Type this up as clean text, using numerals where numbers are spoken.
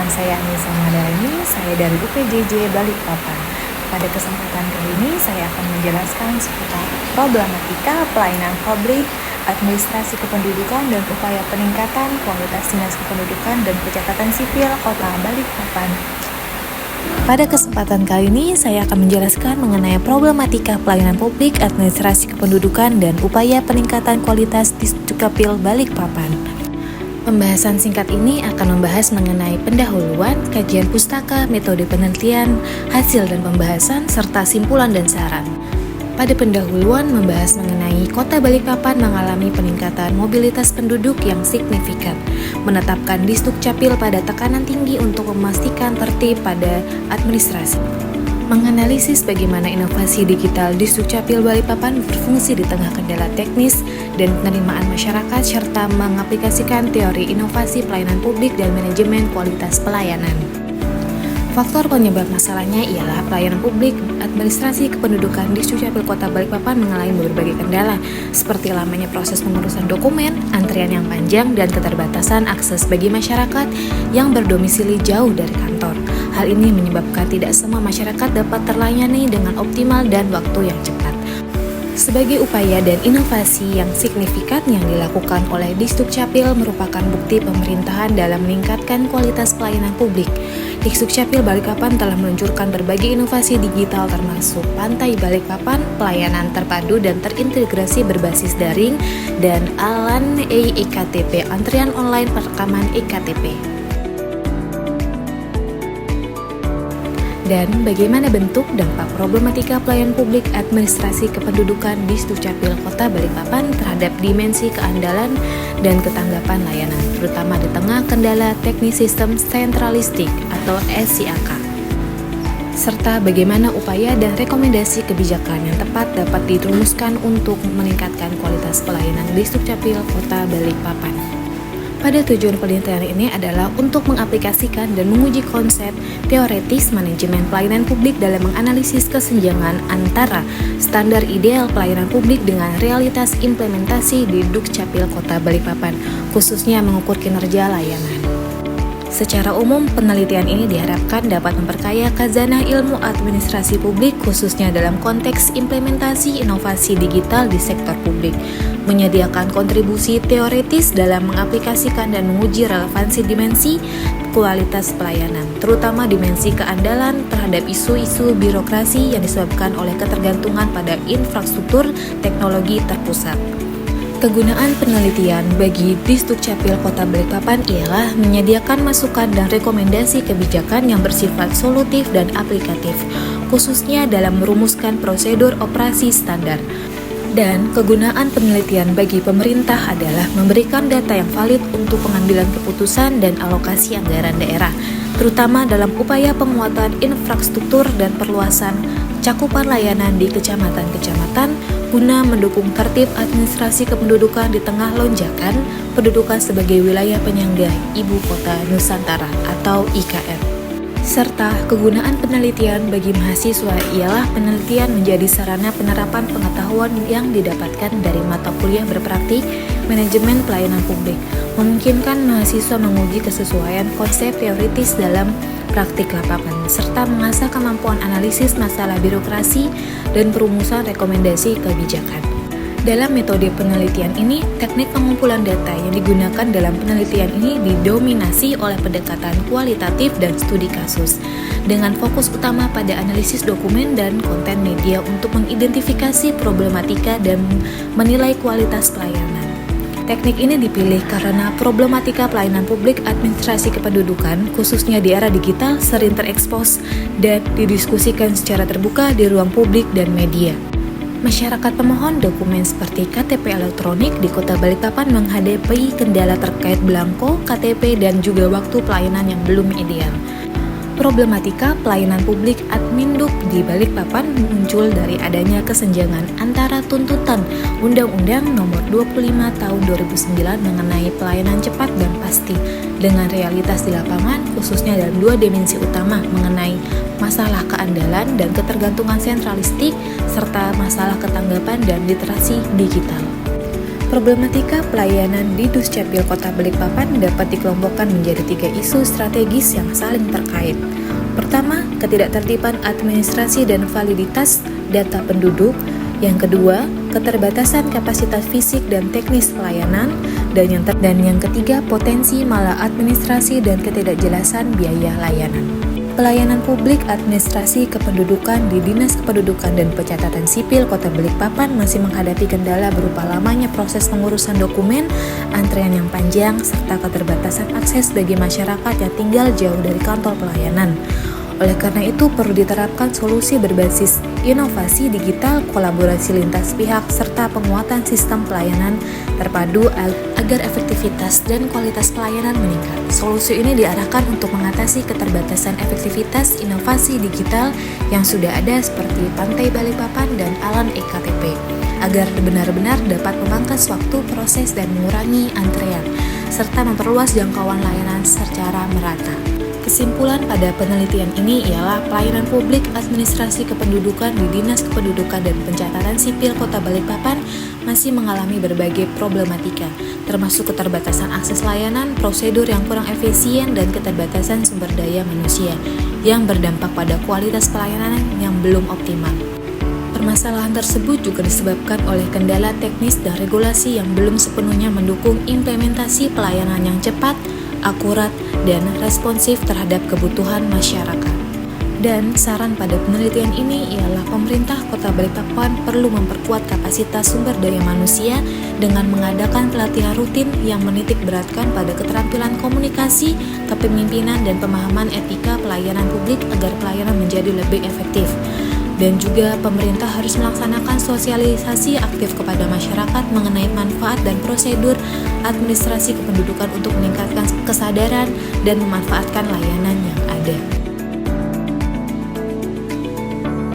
Nama saya Anissa Madani, saya dari UPJJ Balikpapan. Pada kesempatan kali ini saya akan menjelaskan seputar problematika pelayanan publik, administrasi kependudukan, dan upaya peningkatan kualitas dinas kependudukan dan pencatatan sipil Kota Balikpapan. Pada kesempatan kali ini saya akan menjelaskan mengenai problematika pelayanan publik, administrasi kependudukan, dan upaya peningkatan kualitas di Dukcapil Balikpapan. Pembahasan singkat ini akan membahas mengenai pendahuluan, kajian pustaka, metode penelitian, hasil dan pembahasan, serta simpulan dan saran. Pada pendahuluan membahas mengenai Kota Balikpapan mengalami peningkatan mobilitas penduduk yang signifikan, menetapkan Dukcapil pada tekanan tinggi untuk memastikan tertib pada administrasi. Menganalisis bagaimana inovasi digital di Dukcapil Balikpapan berfungsi di tengah kendala teknis dan penerimaan masyarakat, serta mengaplikasikan teori inovasi pelayanan publik dan manajemen kualitas pelayanan. Faktor penyebab masalahnya ialah pelayanan publik administrasi kependudukan di Dukcapil Kota Balikpapan mengalami berbagai kendala, seperti lamanya proses pengurusan dokumen, antrian yang panjang, dan keterbatasan akses bagi masyarakat yang berdomisili jauh dari kantor. Hal ini menyebabkan tidak semua masyarakat dapat terlayani dengan optimal dan waktu yang cepat. Sebagai upaya dan inovasi yang signifikan yang dilakukan oleh Dukcapil merupakan bukti pemerintahan dalam meningkatkan kualitas pelayanan publik. Dukcapil Balikpapan telah meluncurkan berbagai inovasi digital termasuk Pantai Balikpapan, pelayanan terpadu dan terintegrasi berbasis daring, dan Alan e-KTP, antrian online perekaman e-KTP. Dan bagaimana bentuk dampak problematika pelayanan publik administrasi kependudukan di Dukcapil Kota Balikpapan terhadap dimensi keandalan dan ketanggapan layanan, terutama di tengah kendala teknis sistem sentralistik atau SIAK, serta bagaimana upaya dan rekomendasi kebijakan yang tepat dapat dirumuskan untuk meningkatkan kualitas pelayanan di Dukcapil Kota Balikpapan. Pada tujuan penelitian ini adalah untuk mengaplikasikan dan menguji konsep teoretis manajemen pelayanan publik dalam menganalisis kesenjangan antara standar ideal pelayanan publik dengan realitas implementasi di Dukcapil Kota Balikpapan, khususnya mengukur kinerja layanan. Secara umum, penelitian ini diharapkan dapat memperkaya khazanah ilmu administrasi publik khususnya dalam konteks implementasi inovasi digital di sektor publik, menyediakan kontribusi teoretis dalam mengaplikasikan dan menguji relevansi dimensi kualitas pelayanan, terutama dimensi keandalan terhadap isu-isu birokrasi yang disebabkan oleh ketergantungan pada infrastruktur teknologi terpusat. Kegunaan penelitian bagi Dukcapil Kota Balikpapan ialah menyediakan masukan dan rekomendasi kebijakan yang bersifat solutif dan aplikatif, khususnya dalam merumuskan prosedur operasi standar. Dan kegunaan penelitian bagi pemerintah adalah memberikan data yang valid untuk pengambilan keputusan dan alokasi anggaran daerah, terutama dalam upaya penguatan infrastruktur dan perluasan cakupan layanan di kecamatan-kecamatan guna mendukung tertib administrasi kependudukan di tengah lonjakan pendudukan sebagai wilayah penyangga Ibu Kota Nusantara atau IKN. Serta kegunaan penelitian bagi mahasiswa ialah penelitian menjadi sarana penerapan pengetahuan yang didapatkan dari mata kuliah berpraktik manajemen pelayanan publik, memungkinkan mahasiswa menguji kesesuaian konsep teoritis dalam praktik lapangan, serta mengasah kemampuan analisis masalah birokrasi dan perumusan rekomendasi kebijakan. Dalam metode penelitian ini, teknik pengumpulan data yang digunakan dalam penelitian ini didominasi oleh pendekatan kualitatif dan studi kasus, dengan fokus utama pada analisis dokumen dan konten media untuk mengidentifikasi problematika dan menilai kualitas pelayanan. Teknik ini dipilih karena problematika pelayanan publik administrasi kependudukan, khususnya di era digital, sering terekspos dan didiskusikan secara terbuka di ruang publik dan media. Masyarakat pemohon dokumen seperti KTP elektronik di Kota Balikpapan menghadapi kendala terkait belangko, KTP, dan juga waktu pelayanan yang belum ideal. Problematika pelayanan publik Adminduk di Balikpapan muncul dari adanya kesenjangan antara tuntutan Undang-Undang Nomor 25 Tahun 2009 mengenai pelayanan cepat dan pasti dengan realitas di lapangan, khususnya dalam dua dimensi utama mengenai masalah keandalan dan ketergantungan sentralistik serta masalah ketanggapan dan literasi digital. Problematika pelayanan di Duscapil Kota Balikpapan dapat dikelompokkan menjadi 3 isu strategis yang saling terkait. Pertama, ketidaktertiban administrasi dan validitas data penduduk. Yang kedua, keterbatasan kapasitas fisik dan teknis pelayanan. Dan yang ketiga, potensi maladministrasi dan ketidakjelasan biaya layanan. Pelayanan publik administrasi kependudukan di Dinas Kependudukan dan Pencatatan Sipil Kota Balikpapan masih menghadapi kendala berupa lamanya proses pengurusan dokumen, antrean yang panjang, serta keterbatasan akses bagi masyarakat yang tinggal jauh dari kantor pelayanan. Oleh karena itu, perlu diterapkan solusi berbasis inovasi digital, kolaborasi lintas pihak, serta penguatan sistem pelayanan terpadu agar efektivitas dan kualitas pelayanan meningkat. Solusi ini diarahkan untuk mengatasi keterbatasan efektivitas inovasi digital yang sudah ada seperti Pantai Balikpapan dan Alan EKTP, agar benar-benar dapat memangkas waktu proses dan mengurangi antrean, serta memperluas jangkauan layanan secara merata. Kesimpulan pada penelitian ini ialah pelayanan publik administrasi kependudukan di Dinas Kependudukan dan Pencatatan Sipil Kota Balikpapan masih mengalami berbagai problematika, termasuk keterbatasan akses layanan, prosedur yang kurang efisien, dan keterbatasan sumber daya manusia yang berdampak pada kualitas pelayanan yang belum optimal. Permasalahan tersebut juga disebabkan oleh kendala teknis dan regulasi yang belum sepenuhnya mendukung implementasi pelayanan yang cepat, akurat, dan responsif terhadap kebutuhan masyarakat. Dan saran pada penelitian ini ialah pemerintah Kota Balikpapan perlu memperkuat kapasitas sumber daya manusia dengan mengadakan pelatihan rutin yang menitik beratkan pada keterampilan komunikasi, kepemimpinan, dan pemahaman etika pelayanan publik agar pelayanan menjadi lebih efektif. Dan juga pemerintah harus melaksanakan sosialisasi aktif kepada masyarakat mengenai manfaat dan prosedur administrasi kependudukan untuk meningkatkan kesadaran dan memanfaatkan layanan yang ada.